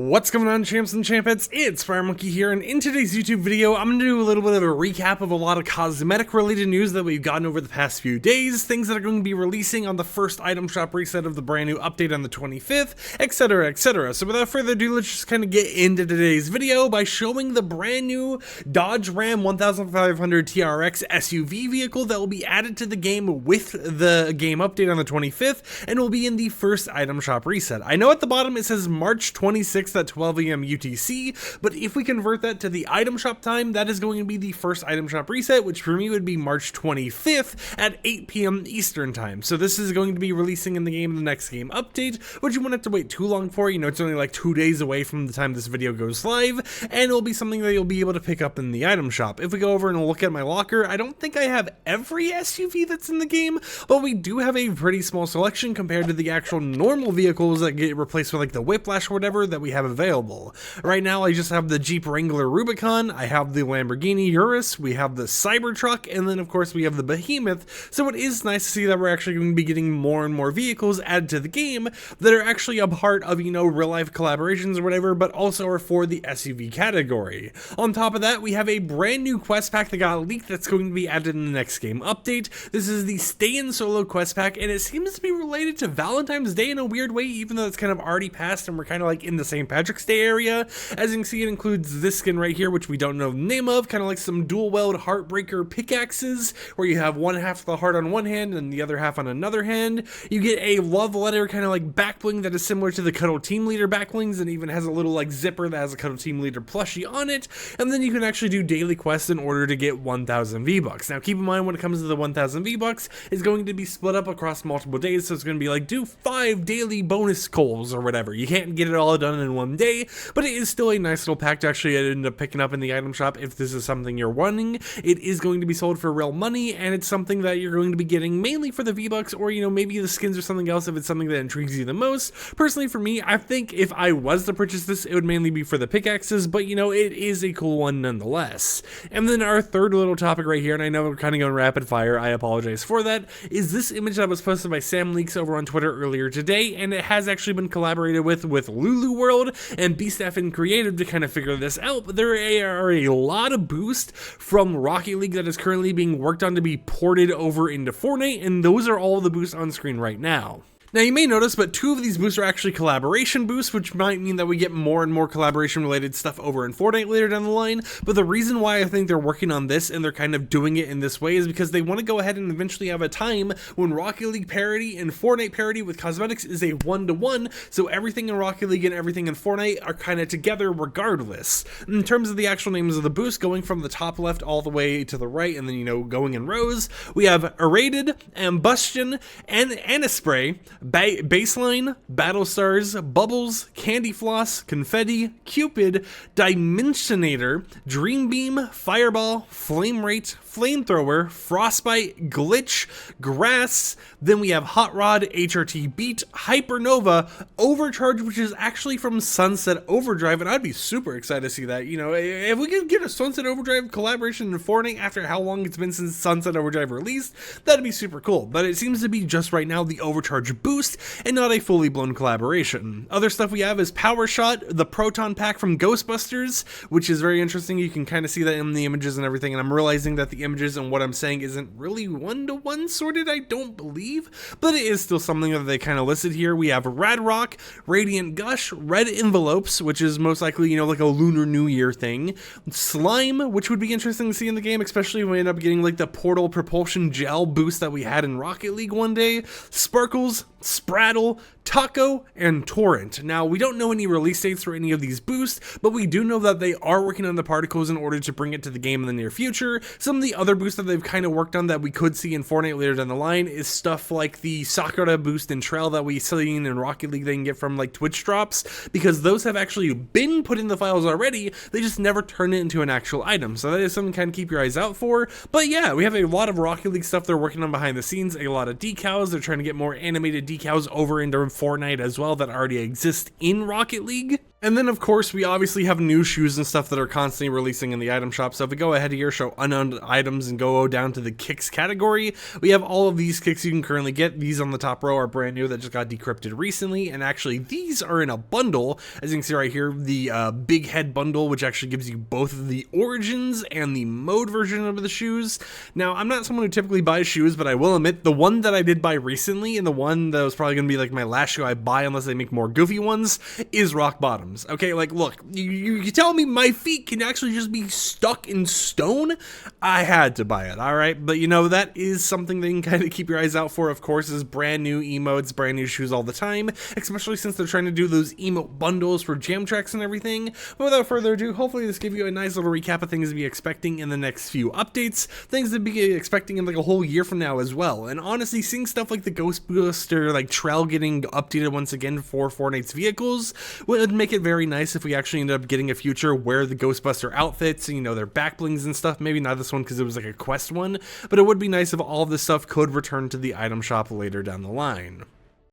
What's going on, champs and champettes? It's Fire Monkey here, and in today's YouTube video, I'm going to do a little bit of a recap of a lot of cosmetic related news that we've gotten over the past few days, things that are going to be releasing on the first item shop reset of the brand new update on the 25th, etc, etc. So without further ado, let's just kind of get into today's video by showing the brand new Dodge Ram 1500 TRX SUV vehicle that will be added to the game with the game update on the 25th, and will be in the first item shop reset. I know at the bottom it says March 26th at 12 AM UTC, but if we convert that to the item shop time, that is going to be the first item shop reset, which for me would be March 25th at 8 PM Eastern time. So this is going to be releasing in the game, the next game update, which you won't have to wait too long for. You know, it's only like 2 days away from the time this video goes live, and it'll be something that you'll be able to pick up in the item shop. If we go over and look at my locker, I don't think I have every SUV that's in the game, but we do have a pretty small selection compared to the actual normal vehicles that get replaced with like the Whiplash or whatever that we have available. Right now I just have the Jeep Wrangler Rubicon, I have the Lamborghini Urus, we have the Cybertruck, and then of course we have the Behemoth. So it is nice to see that we're actually going to be getting more and more vehicles added to the game that are actually a part of, you know, real life collaborations or whatever, but also are for the SUV category. On top of that, we have a brand new quest pack that got leaked that's going to be added in the next game update. This is the Stayin solo quest pack, and it seems to be related to Valentine's Day in a weird way, even though it's kind of already passed and we're kind of like in the St. Patrick's Day area. As you can see, it includes this skin right here, which we don't know the name of, kind of like some dual weld Heartbreaker pickaxes, where you have one half of the heart on one hand and the other half on another hand. You get a love letter kind of like back bling that is similar to the Cuddle Team Leader back blings, and even has a little like zipper that has a Cuddle Team Leader plushie on it. And then you can actually do daily quests in order to get 1,000 V-Bucks. Now keep in mind, when it comes to the 1,000 V-Bucks, it's going to be split up across multiple days, so it's going to be like do 5 daily bonus goals or whatever. You can't get it all done in one day, but it is still a nice little pack to actually end up picking up in the item shop if this is something you're wanting. It is going to be sold for real money, and it's something that you're going to be getting mainly for the V-Bucks, or you know, maybe the skins or something else if it's something that intrigues you the most. Personally for me, I think if I was to purchase this, it would mainly be for the pickaxes, but you know, it is a cool one nonetheless. And then our third little topic right here, and I know we're kind of going rapid fire, I apologize for that, is this image that was posted by Sam Leaks over on Twitter earlier today, and it has actually been collaborated with Lulu World and BStaff and Creative to kind of figure this out. But there are a lot of boosts from Rocket League that is currently being worked on to be ported over into Fortnite, and those are all the boosts on screen right now. Now you may notice, but 2 of these boosts are actually collaboration boosts, which might mean that we get more and more collaboration related stuff over in Fortnite later down the line. But the reason why I think they're working on this and they're kind of doing it in this way is because they want to go ahead and eventually have a time when Rocket League parity and Fortnite parity with cosmetics is a 1-to-1, so everything in Rocket League and everything in Fortnite are kind of together regardless. In terms of the actual names of the boosts, going from the top left all the way to the right, and then, you know, going in rows, we have Aerated, Ambustion, and Anispray, Baseline, Battle Stars, Bubbles, Candy Floss, Confetti, Cupid, Dimensionator, Dream Beam, Fireball, Flame Rate, Flamethrower, Frostbite, Glitch, Grass. Then we have Hot Rod, HRT Beat, Hypernova, Overcharge, which is actually from Sunset Overdrive, and I'd be super excited to see that. You know, if we could get a Sunset Overdrive collaboration in Fortnite after how long it's been since Sunset Overdrive released, that'd be super cool. But it seems to be just right now the Overcharge boost and not a fully blown collaboration. Other stuff we have is Power Shot, the Proton Pack from Ghostbusters, which is very interesting. You can kind of see that in the images and everything, and I'm realizing that the images and what I'm saying isn't really 1-to-1 sorted, I don't believe, but it is still something that they kind of listed here. We have Rad Rock, Radiant Gush, Red Envelopes, which is most likely, you know, like a Lunar New Year thing, Slime, which would be interesting to see in the game, especially when we end up getting like the Portal Propulsion Gel boost that we had in Rocket League one day, Sparkles, Sprattle, Taco, and Torrent. Now, we don't know any release dates for any of these boosts, but we do know that they are working on the particles in order to bring it to the game in the near future. Some of the other boosts that they've kind of worked on that we could see in Fortnite later down the line is stuff like the Sakura boost and Trail that we seen in Rocket League they can get from like Twitch drops, because those have actually been put in the files already, they just never turn it into an actual item. So that is something to kind of keep your eyes out for. But yeah, we have a lot of Rocket League stuff they're working on behind the scenes, a lot of decals. They're trying to get more animated decals over into Fortnite as well that already exist in Rocket League. And then of course we obviously have new shoes and stuff that are constantly releasing in the item shop. So if we go ahead here, show unknown items and go down to the kicks category, we have all of these kicks you can currently get. These on the top row are brand new that just got decrypted recently, and actually these are in a bundle, as you can see right here, the big head bundle, which actually gives you both the origins and the mode version of the shoes. Now, I'm not someone who typically buys shoes, but I will admit the one that I did buy recently, and the one that was probably going to be like my last shoe I buy unless they make more goofy ones, is rock bottoms. Okay, like look, you tell me my feet can actually just be stuck in stone? I had to buy it, alright? But you know, that is something that you can kind of keep your eyes out for, of course, is brand new emotes, brand new shoes all the time, especially since they're trying to do those emote bundles for jam tracks and everything. But without further ado, hopefully this gave you a nice little recap of things to be expecting in the next few updates, things to be expecting in like a whole year from now as well. And honestly, seeing stuff like the Ghostbuster like trail getting updated once again for Fortnite's vehicles would make it very nice if we actually end up getting a future where the Ghostbuster outfits, you know, their back blings and stuff, maybe not this one because it was like a quest one, but it would be nice if all of this stuff could return to the item shop later down the line.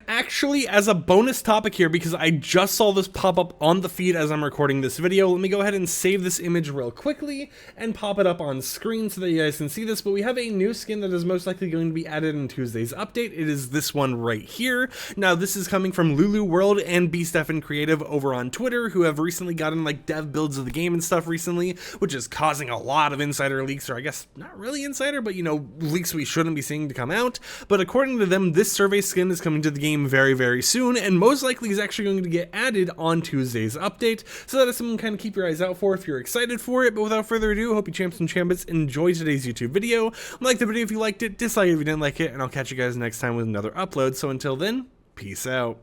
Actually, as a bonus topic here, because I just saw this pop up on the feed as I'm recording this video, let me go ahead and save this image real quickly and pop it up on screen so that you guys can see this. But we have a new skin that is most likely going to be added in Tuesday's update. It is this one right here. Now, this is coming from Lulu World and BStefan Creative over on Twitter, who have recently gotten like dev builds of the game and stuff recently, which is causing a lot of insider leaks, or I guess not really insider, but you know, leaks we shouldn't be seeing to come out. But according to them, this survey skin is coming to the game very soon, and most likely is actually going to get added on Tuesday's update, so that is something to kind of keep your eyes out for if you're excited for it. But without further ado, hope you champs and chambits enjoy today's YouTube video. Like the video if you liked it, dislike it if you didn't like it, and I'll catch you guys next time with another upload. So until then, peace out.